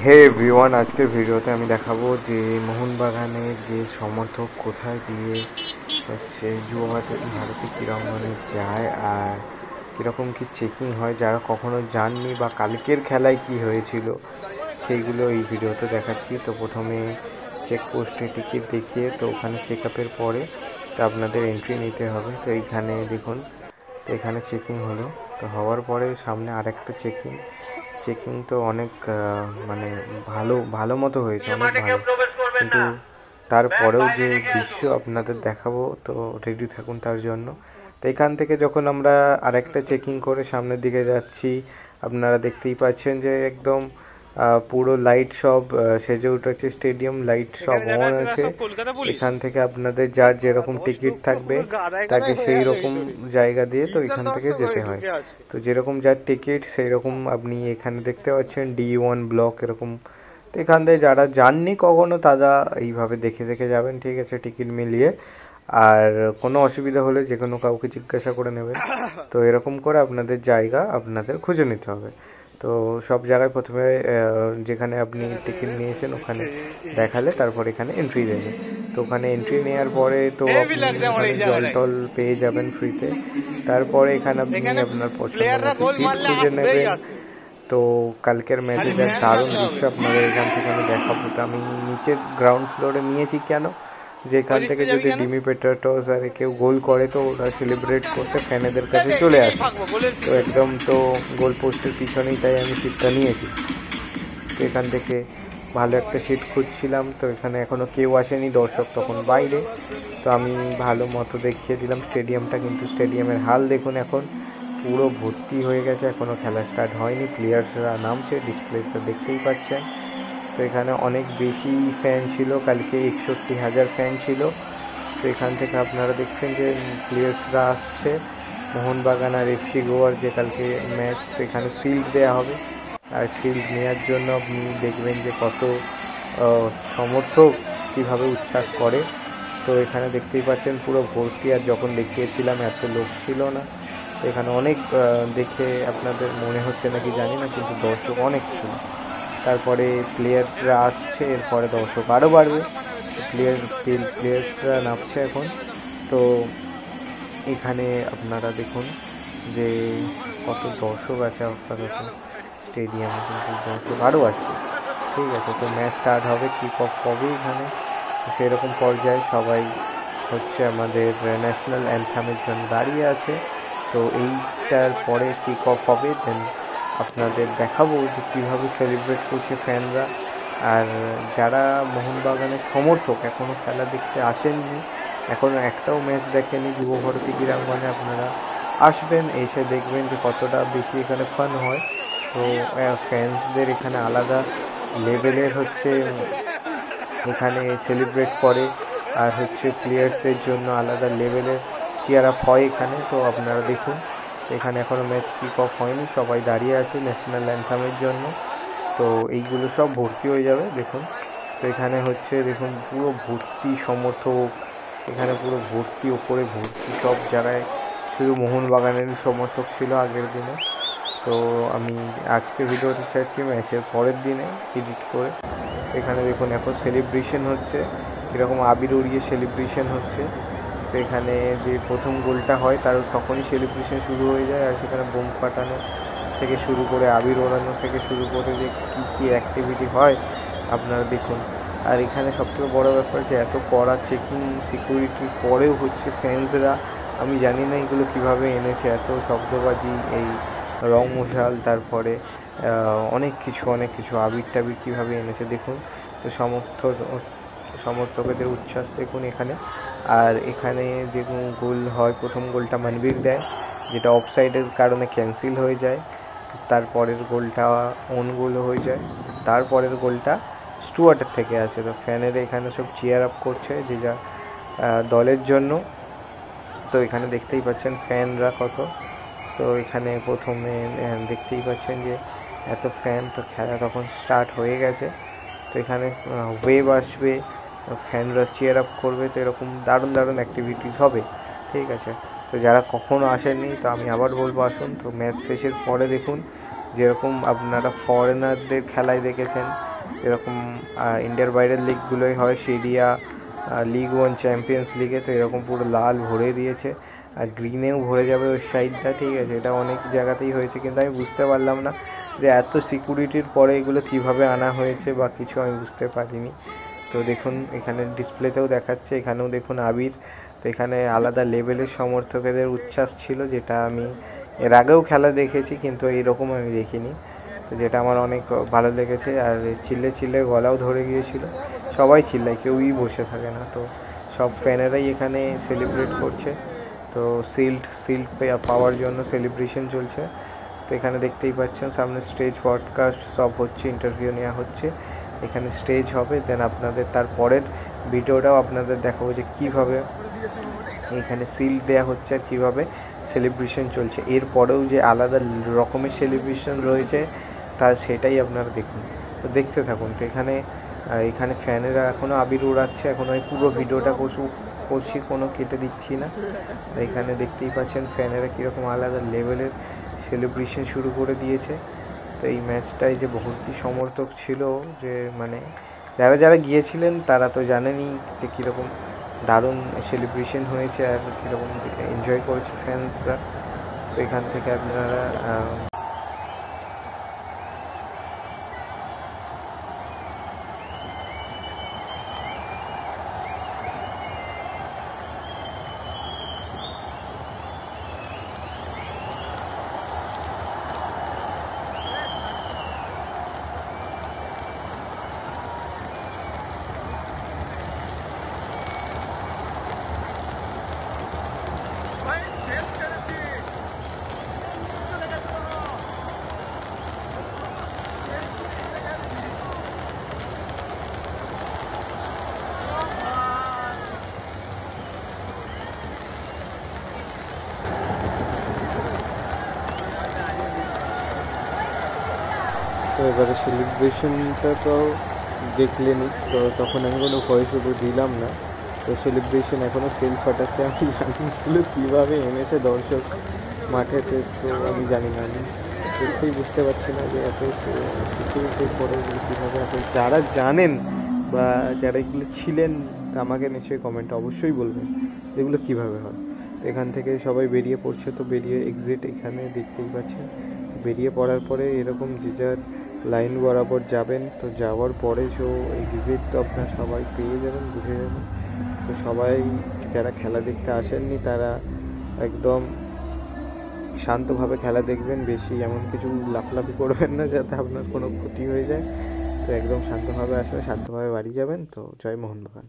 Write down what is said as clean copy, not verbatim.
হে everyone, আজকের ভিডিওতে আমি দেখাবো যে মোহনবাগানের যে সমর্থক কোথায় দিয়ে হচ্ছে যুব ভারতী ক্রীড়াঙ্গনে যায় আর কীরকম কি চেকিং হয়, যারা কখনো যাননি বা কালকের খেলায় কি হয়েছিল সেইগুলো এই ভিডিওতে দেখাচ্ছি। তো প্রথমে চেকপোস্টে টিকিট দেখিয়ে তো ওখানে চেক আপের পরে তো আপনাদের এন্ট্রি নিতে হবে। তো এইখানে দেখুন, তো এখানে চেকিং হলো, তো হওয়ার পরে সামনে আরেকটা চেকিং তো অনেক মানে ভালো ভালো মতো হয়েছে, অনেক ভালো। কিন্তু তারপরেও যে দৃশ্য আপনাদের দেখাবো, তো রেডি থাকুন তার জন্য। তো এখান থেকে যখন আমরা আরেকটা চেকিং করে সামনের দিকে যাচ্ছি, আপনারা দেখতেই পাচ্ছেন যে একদম পুরো লাইট সব সেজে উঠেছে, স্টেডিয়াম লাইট সব অন আছে। এখান থেকে আপনাদের যার যেরকম টিকিট থাকবে তাকে সেই রকম জায়গা দিয়ে তো এখান থেকে যেতে হয়। তো যেরকম যার টিকিট সেই রকম আপনি এখানে দেখতে পাচ্ছেন D1 ব্লক এরকম। তো এখান থেকে যারা যাননি কখনো তারা এইভাবে দেখে দেখে যাবেন, ঠিক আছে, টিকিট মিলিয়ে। আর কোনো অসুবিধা হলে যে কোনো কাউকে জিজ্ঞাসা করে নেবেন। তো এরকম করে আপনাদের জায়গা আপনাদের খুঁজে নিতে হবে। তো সব জায়গায় প্রথমে যেখানে আপনি টিকিট নিয়েছেন ওখানে দেখালে তারপর এখানে এন্ট্রি দেবে। তো ওখানে এন্ট্রি নেওয়ার পরে তো আপনি ওখানে জল টল পেয়ে যাবেন ফ্রিতে। তারপরে এখানে আপনি আপনার পছন্দ মতো সিট খুঁজে নেবেন। তো কালকের ম্যাচে যা দারুণ দৃশ্য আপনাদের এখান থেকে আমি দেখাবো। তো আমি নিচের গ্রাউন্ড ফ্লোরে নিয়েছি কেন, যে এখান থেকে যদি ডিমি পেট্রাটোস আর কেউ গোল করে তো ওরা সেলিব্রেট করতে ফ্যানেদের কাছে চলে আসে। তো একদম তো গোল পোস্টের পিছনেই, তাই আমি সিটটা নিয়েছি। তো এখান থেকে ভালো একটা সিট খুঁজছিলাম, তো এখানে এখনও কেউ আসেনি, দর্শক তখন বাইরে। তো আমি ভালো মতো দেখিয়ে দিলাম স্টেডিয়ামটা, কিন্তু স্টেডিয়ামের হাল দেখুন, এখন পুরো ভর্তি হয়ে গেছে, এখনও খেলা স্টার্ট হয়নি, প্লেয়ার্সরা নামছে, ডিসপ্লেতে দেখতেই পাচ্ছেন। তো এখানে অনেক বেশি ফ্যান ছিল, কালকে 61,000 ফ্যান ছিল। তো এখান থেকে আপনারা দেখছেন যে প্লেয়ার্সরা আসছে, মোহনবাগান আর FC গোয়ার যে কালকে ম্যাচ। তো এখানে শিল্ড দেওয়া হবে, আর শিল্ড নেওয়ার জন্য আপনি দেখবেন যে কত সমর্থক কীভাবে উচ্ছ্বাস করে। তো এখানে দেখতেই পাচ্ছেন পুরো ভর্তি, আর যখন দেখিয়েছিলাম এত লোক ছিল না। তো এখানে অনেক দেখে আপনাদের মনে হচ্ছে নাকি জানি না, কিন্তু দর্শক অনেক ছিল। তারপরে প্লেয়ার্সরা আসছে, এরপরে দর্শক আরও বাড়বে। প্লেয়ার্সরা নামছে এখন। তো এখানে আপনারা দেখুন যে কত দর্শক আছে আপাতত স্টেডিয়ামে, কিন্তু দর্শক আরও আসবে, ঠিক আছে। তো ম্যাচ স্টার্ট হবে, কিক অফ হবে এখানে। তো সেরকম পর্যায়ে সবাই হচ্ছে আমাদের ন্যাশনাল অ্যান্থামের জন্য দাঁড়িয়ে আছে। তো এইটার পরে কিক অফ হবে, দেন আপনাদের দেখাবো যে কীভাবে সেলিব্রেট করছে ফ্যানরা। আর যারা মোহনবাগানের সমর্থক এখনও খেলা দেখতে আসেননি, এখনও একটাও ম্যাচ দেখেনি যুব ভারতী ক্রীড়াঙ্গনে, আপনারা আসবেন, এসে দেখবেন যে কতটা বেশি এখানে ফান হয়। তো ফ্যান্সদের এখানে আলাদা লেভেলের হচ্ছে এখানে সেলিব্রেট করে, আর হচ্ছে প্লেয়ার্সদের জন্য আলাদা লেভেলের চিয়ার আপ হয় এখানে। তো আপনারা দেখুন, তো এখানে এখনও ম্যাচ কিক অফ হয়নি, সবাই দাঁড়িয়ে আছে ন্যাশনাল অ্যান্থামের জন্য। তো এইগুলো সব ভর্তি হয়ে যাবে দেখুন। তো এখানে হচ্ছে দেখুন পুরো ভর্তি সমর্থক, এখানে পুরো ভর্তি, ওপরে ভর্তি, সব জায়গায় শুধু মোহনবাগানের সমর্থক ছিল আগের দিনে। তো আমি আজকে ভিডিওটি ছাড়ছি ম্যাচের পরের দিনে এডিট করে। তো এখানে দেখুন এখন সেলিব্রেশন হচ্ছে, কীরকম আবির উড়িয়ে সেলিব্রেশন হচ্ছে। তো এখানে যে প্রথম গোলটা হয় তার তখনই সেলিব্রেশন শুরু হয়ে যায়, আর সেখানে বোম ফাটানো থেকে শুরু করে আবির ওড়ানো থেকে শুরু করে যে কী কী অ্যাক্টিভিটি হয় আপনারা দেখুন। আর এখানে সবথেকে বড় ব্যাপার যে এত কড়া চেকিং সিকিউরিটির পরেও হচ্ছে ফ্যান্সরা, আমি জানি না এগুলো কীভাবে এনেছে, এত শব্দবাজি, এই রং মশাল, তারপরে অনেক কিছু আবির টাবির কীভাবে এনেছে দেখুন। তো সমর্থকদের উচ্ছ্বাস দেখুন এখানে। আর এখানে যে গোল হয়, প্রথম গোলটা মানবীর দেয়, যেটা অফসাইডের কারণে ক্যান্সেল হয়ে যায়। তারপরের গোলটা ওন গোল হয়ে যায়, তারপরের গোলটা স্টুয়ার্টের থেকে আছে। তো ফ্যানেরা এখানে সব চিয়ার আপ করছে যে যা দলের জন্য। তো এখানে দেখতেই পাচ্ছেন ফ্যানরা কত। তো এখানে প্রথমে দেখতেই পাচ্ছেন যে এত ফ্যান, তো খেলা তখন স্টার্ট হয়ে গেছে। তো এখানে ওয়েভ আসবে, ফ্যানরা চিয়ার আপ করবে, তো এরকম দারুণ দারুণ অ্যাক্টিভিটিস হবে, ঠিক আছে। তো যারা কখনও আসেননি, তো আমি আবার বলবো আসুন। তো ম্যাচ শেষের পরে দেখুন যেরকম আপনারা ফরেনারদের খেলায় দেখেছেন, যেরকম ইন্ডিয়ার বাইরের লিগগুলোই হয়, সিরিয়া, লিগ ওয়ান, চ্যাম্পিয়ন্স লিগে, তো এরকম পুরো লাল ভরে দিয়েছে আর গ্রিনেও ভরে যাবে ওই সাইডটা, ঠিক আছে। এটা অনেক জায়গাতেই হয়েছে, কিন্তু আমি বুঝতে পারলাম না যে এত সিকিউরিটির পরে এগুলো কিভাবে আনা হয়েছে বা কিছু, আমি বুঝতে পারিনি। তো দেখুন এখানে ডিসপ্লেতেও দেখাচ্ছে, এখানেও দেখুন আবির। তো এখানে আলাদা লেভেলের সমর্থকেদের উচ্ছ্বাস ছিল, যেটা আমি এর আগেও খেলা দেখেছি কিন্তু এইরকম আমি দেখিনি। তো যেটা আমার অনেক ভালো লেগেছে। আর চিল্লে চিল্লে গলাও ধরে গিয়েছিল, সবাই চিল্লায়, কেউই বসে থাকে না। তো সব ফ্যানেরাই এখানে সেলিব্রেট করছে। তো সিল্ড পাওয়ার জন্য সেলিব্রেশন চলছে। তো এখানে দেখতেই পাচ্ছেন সামনে স্টেজ, পডকাস্ট সব হচ্ছে, ইন্টারভিউ নেওয়া হচ্ছে, এখানে স্টেজ হবে। দেন আপনাদের তারপরের ভিডিওটাও আপনাদের দেখাবো যে কীভাবে এখানে সিল্ড দেওয়া হচ্ছে আর কীভাবে সেলিব্রেশন চলছে। এরপরেও যে আলাদা রকমের সেলিব্রেশন রয়েছে সেটাই আপনারা দেখুন, তো দেখতে থাকুন। তো এখানে ফ্যানেরা এখনও আবির উড়াচ্ছে, এখনও এই পুরো ভিডিওটা করছি, কোনো কেটে দিচ্ছি না। আর এখানে দেখতেই পাচ্ছেন ফ্যানেরা কীরকম আলাদা লেভেলের সেলিব্রেশন শুরু করে দিয়েছে। তো এই ম্যাচটায় যে ভর্তি সমর্থক ছিল, যে মানে যারা যারা গিয়েছিলেন তারা তো জানেনই যে কীরকম দারুণ সেলিব্রেশন হয়েছে আর কীরকম এনজয় করেছে ফ্যান্সরা। তো এখান থেকে আপনারা তো এবারে সেলিব্রেশনটা তো দেখলেনই, তো তখন আমি কোনো ভয়েস ওভার দিলাম না। তো সেলিব্রেশন এখনও সেল ফাটাচ্ছে, আমি জানি না এগুলো কীভাবে এনেছে দর্শক মাঠেতে, তো আমি জানি না, আমি সত্যিই বুঝতে পারছি না যে এত সিকিউরিটির পরে এগুলো কীভাবে আসে। যারা জানেন বা যারা এগুলো ছিলেন আমাকে নিশ্চয়ই কমেন্ট অবশ্যই বলবেন যেগুলো কীভাবে হয়। তো এখান থেকে সবাই বেরিয়ে পড়ছে, তো বেরিয়ে এক্সিট এখানে দেখতেই পাচ্ছেন। বেরিয়ে পড়ার পরে এরকম যে যার লাইন বরাবর যাবেন, তো যাওয়ার পরে এক্সিট তো আপনারা সবাই পেয়ে যাবেন, বুঝে যাবেন। তো সবাই যারা খেলা দেখতে আসেননি তারা একদম শান্তভাবে খেলা দেখবেন, বেশি এমন কিছু লাফলাফি করবেন না যাতে আপনার কোনো ক্ষতি হয়ে যায়। তো একদম শান্তভাবে আসবেন, শান্তভাবে বাড়ি যাবেন। তো জয় মোহনবাগান।